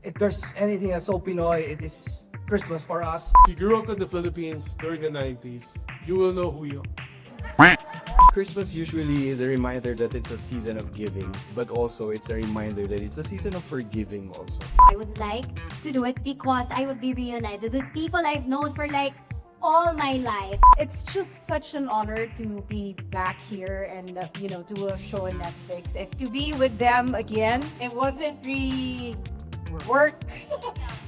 If there's anything that's so Pinoy, it is Christmas for us. If you grew up in the Philippines during the 90s, you will know who you are. Christmas usually is a reminder that it's a season of giving, but also it's a reminder that it's a season of forgiving also. I would like to do it because I would be reunited with people I've known for like all my life. It's just such an honor to be back here and do a show on Netflix and to be with them again. It wasn't really work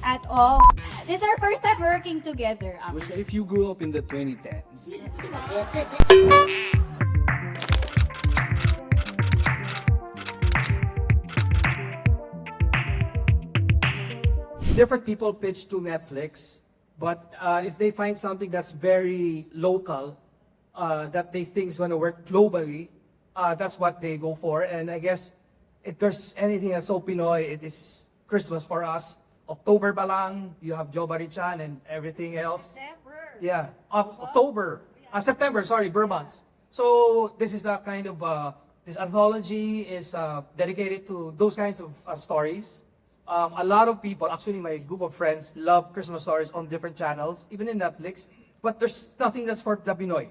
at all. This is our first time working together. Actually. If you grew up in the 2010s, Different people pitch to Netflix, but if they find something that's very local, that they think is going to work globally, that's what they go for. And I guess if there's anything that's so Pinoy, it is Christmas for us. October pa lang, you have Joe Barichan and everything else. Yeah, September, sorry, Burmans. So this is the kind of, this anthology is dedicated to those kinds of stories. A lot of people, actually my group of friends, love Christmas stories on different channels, even in Netflix, but there's nothing that's for the Pinoy.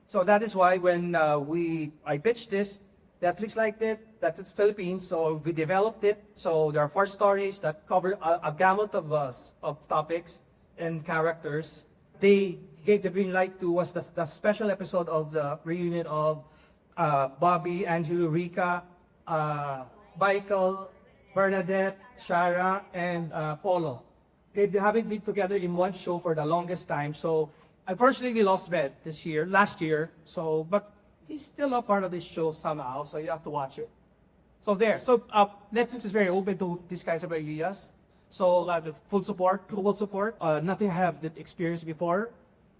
So that is why when I pitched this, Netflix liked it, that it's Philippines, so we developed it. So there are 4 stories that cover a gamut of topics and characters. They gave the green light to was the special episode of the reunion of Bobby, Angelu, Rica, Michael, Bernadette, Shara, and Polo. They haven't been together in one show for the longest time. So unfortunately, we lost Red last year. So, but he's still a part of this show somehow. So you have to watch it. So there. So Netflix is very open to these kinds of ideas. So with full support, global support. Nothing I have experienced before.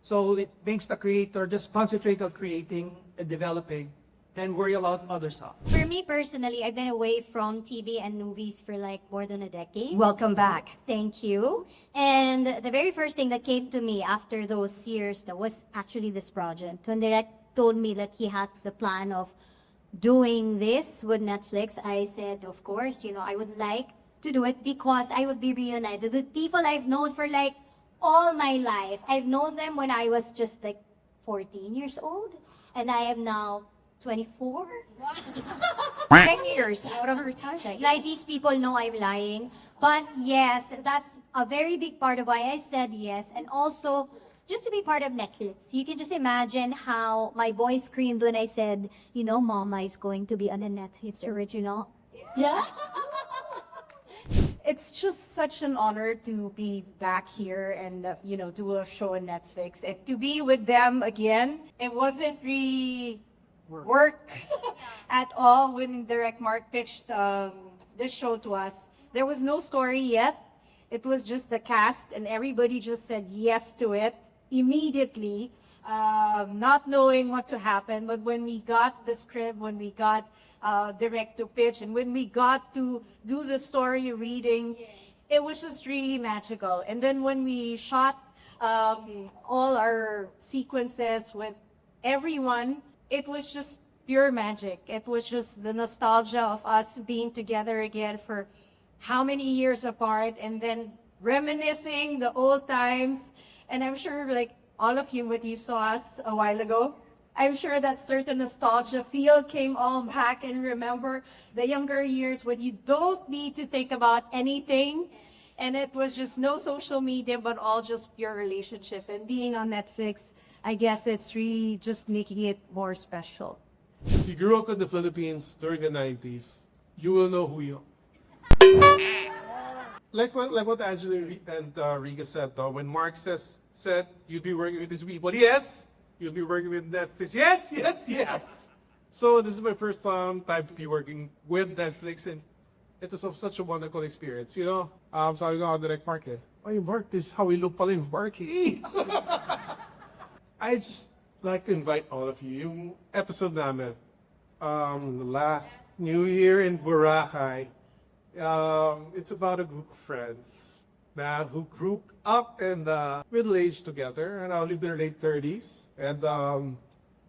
So it makes the creator just concentrate on creating and developing, then worry about other stuff. For me personally, I've been away from TV and movies for like more than a decade. Welcome back. Thank you. And the very first thing that came to me after those years, that was actually this project. When Direct told me that he had the plan of doing this with Netflix, I said, of course, I would like to do it because I would be reunited with people I've known for like all my life. I've known them when I was just like 14 years old, and I am now 24? 10 years out of retirement. Like these people know I'm lying. But yes, that's a very big part of why I said yes. And also, just to be part of Netflix. You can just imagine how my boys screamed when I said, Mama is going to be on a Netflix original. Yeah. It's just such an honor to be back here and do a show on Netflix and to be with them again. It wasn't really work at all when Direct Mark pitched this show to us. There was no story yet. It was just the cast and everybody just said yes to it immediately, not knowing what to happen. But when we got the script, when we got Direct to pitch, and when we got to do the story reading, it was just really magical. And then when we shot all our sequences with everyone, it was just pure magic. It was just the nostalgia of us being together again for how many years apart, and then reminiscing the old times. And I'm sure like all of you, when you saw us a while ago, I'm sure that certain nostalgia feel came all back, and remember the younger years when you don't need to think about anything. And it was just no social media, but all just pure relationship. And being on Netflix, I guess it's really just making it more special. If you grew up in the Philippines during the 90s, you will know who you are. Like what Angelu and Rica said, though, when Mark said you'd be working with these people, yes, you'll be working with Netflix, yes. So this is my first time to be working with Netflix, and it was such a wonderful experience, Sabi ko, Direct Mark, Ay, Mark, this is how we look pala in Marky. I just like to invite all of you. Yung episode namin, last New Year in Boracay, it's about a group of friends who grew up in the middle age together and now live in their late 30s. And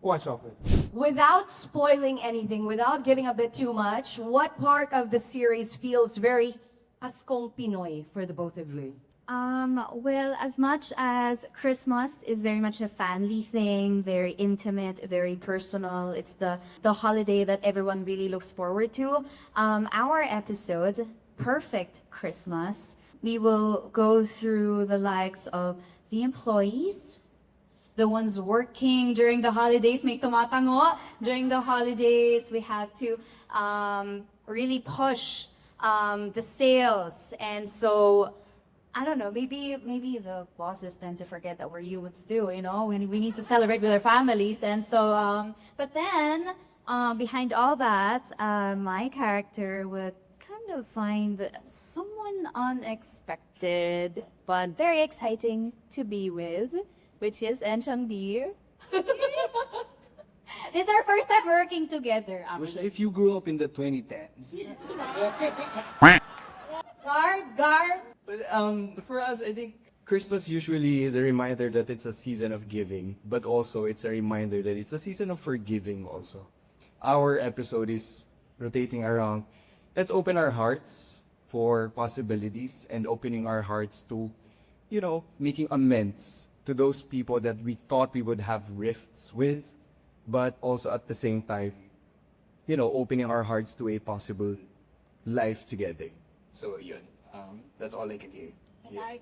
watch out for it. Without spoiling anything, without giving a bit too much, what part of the series feels very Paskong Pinoy for the both of you? Well, as much as Christmas is very much a family thing, very intimate, very personal, it's the holiday that everyone really looks forward to. Our episode, Perfect Christmas, we will go through the likes of the employees, the ones working during the holidays, may tumatango. During the holidays, we have to really push the sales. And so, I don't know, maybe the bosses tend to forget that we're humans too, you know, we need to celebrate with our families. And so, but then, behind all that, my character would kind of find someone unexpected, but very exciting to be with, which is Enchong Dee. This is our first time working together. Which, if you grew up in the 2010s. Guard. But for us, I think Christmas usually is a reminder that it's a season of giving, but also it's a reminder that it's a season of forgiving also. Our episode is rotating around, let's open our hearts for possibilities and opening our hearts to, you know, making amends to those people that we thought we would have rifts with, but also at the same time, you know, opening our hearts to a possible life together. So yun, that's all I can hear. Yeah.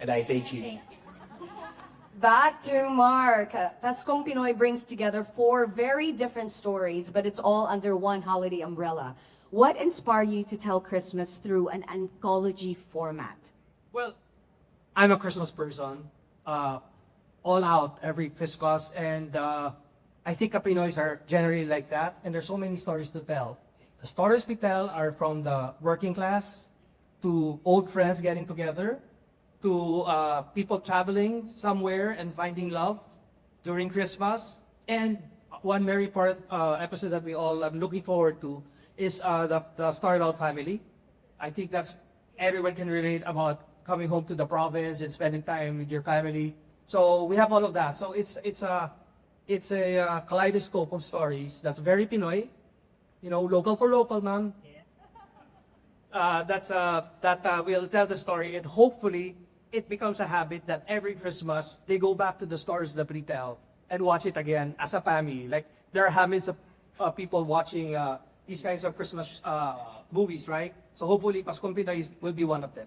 And I thank you. Back to Mark. Paskong Pinoy brings together 4 very different stories, but it's all under one holiday umbrella. What inspired you to tell Christmas through an anthology format? Well, I'm a Christmas person, all out every Christmas, and I think Pinoys are generally like that, and there's so many stories to tell. The stories we tell are from the working class, to old friends getting together, to people traveling somewhere and finding love during Christmas, and one very part episode that we all are looking forward to is the story about family. I think that's everyone can relate about coming home to the province and spending time with your family. So we have all of that. So it's a kaleidoscope of stories that's very Pinoy, you know, local for local, ma'am. That will tell the story, and hopefully it becomes a habit that every Christmas they go back to the stories that we tell and watch it again as a family. Like there are habits of people watching these kinds of Christmas movies, right? So hopefully Paskong Pinoy will be one of them.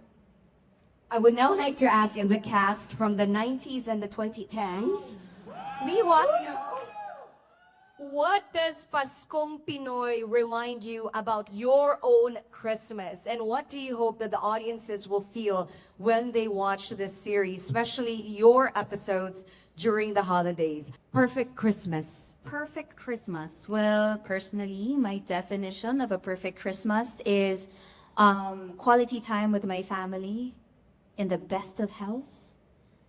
I would now like to ask the cast from the 90s and the 2010s. We want to know, what does Paskong Pinoy remind you about your own Christmas? And what do you hope that the audiences will feel when they watch this series, especially your episodes during the holidays? Perfect Christmas. Perfect Christmas. Well, personally, my definition of a perfect Christmas is quality time with my family, in the best of health,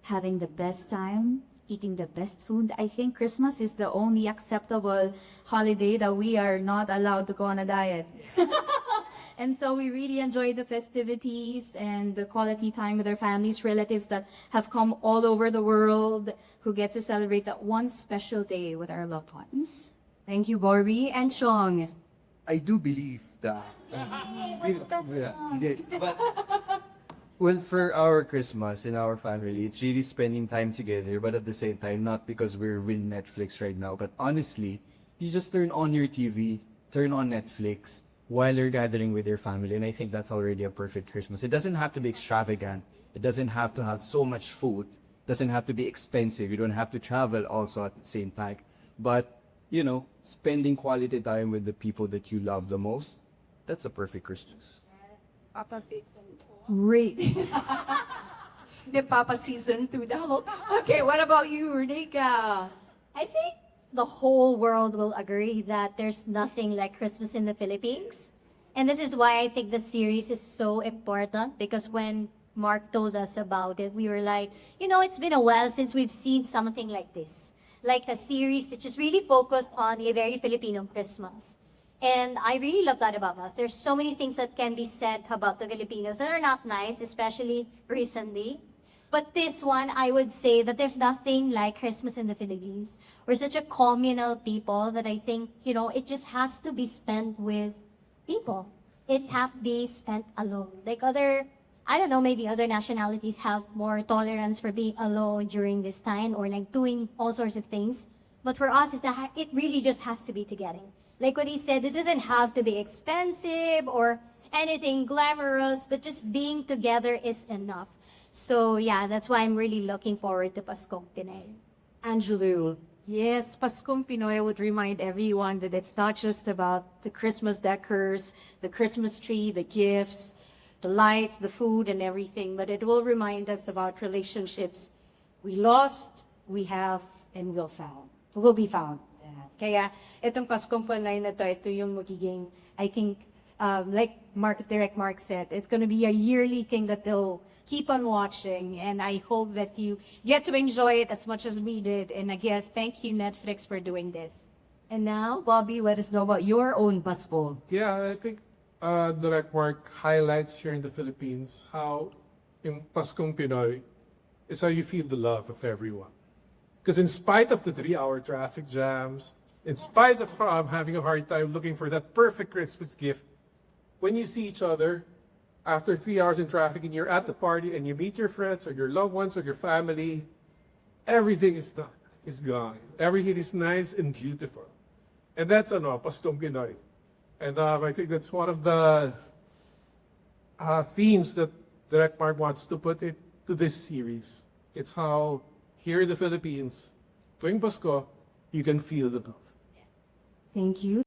having the best time, eating the best food. I think Christmas is the only acceptable holiday that we are not allowed to go on a diet. And so we really enjoy the festivities and the quality time with our families, relatives that have come all over the world, who get to celebrate that one special day with our loved ones. Thank you, Barbie and Chong. I do believe that. Yeah, he did. But well, for our Christmas in our family, it's really spending time together, but at the same time, not because we're with Netflix right now, but honestly, you just turn on your TV, turn on Netflix while you're gathering with your family, and I think that's already a perfect Christmas. It doesn't have to be extravagant. It doesn't have to have so much food. It doesn't have to be expensive. You don't have to travel also at the same time. But, you know, spending quality time with the people that you love the most, that's a perfect Christmas. Great. The Papa Season 2 daw. Okay, what about you, Rica? I think the whole world will agree that there's nothing like Christmas in the Philippines. And this is why I think the series is so important, because when Mark told us about it, we were like, you know, it's been a while since we've seen something like this. Like a series that just really focused on a very Filipino Christmas. And I really love that about us. There's so many things that can be said about the Filipinos that are not nice, especially recently. But this one, I would say that there's nothing like Christmas in the Philippines. We're such a communal people that I think, you know, it just has to be spent with people. it can't be spent alone. Like other, I don't know, maybe other nationalities have more tolerance for being alone during this time or like doing all sorts of things. But for us, is that it really just has to be together. Like what he said, it doesn't have to be expensive or anything glamorous, but just being together is enough. So yeah, that's why I'm really looking forward to Paskong Pinoy. Angelu. Yes, Paskong Pinoy would remind everyone that it's not just about the Christmas decors, the Christmas tree, the gifts, the lights, the food, and everything, but it will remind us about relationships we lost, we have, and will be found. Kaya itong Paskong Pinoy na to, ito yung magiging, I think, like Direct Mark said, it's going to be a yearly thing that they'll keep on watching, and I hope that you get to enjoy it as much as we did. And again, thank you, Netflix, for doing this. And now, Bobby, let us know about your own Pasko. Yeah, I think Direct Mark highlights here in the Philippines how in Paskong Pinoy is how you feel the love of everyone. Because in spite of the 3-hour traffic jams, in spite of having a hard time looking for that perfect Christmas gift, when you see each other after 3 hours in traffic and you're at the party and you meet your friends or your loved ones or your family, everything is done, is gone. Everything is nice and beautiful. And that's Paskong Pinoy. And I think that's one of the themes that Direct Mark wants to put into this series. It's how here in the Philippines, tuwing Pasko, you can feel the love. Thank you.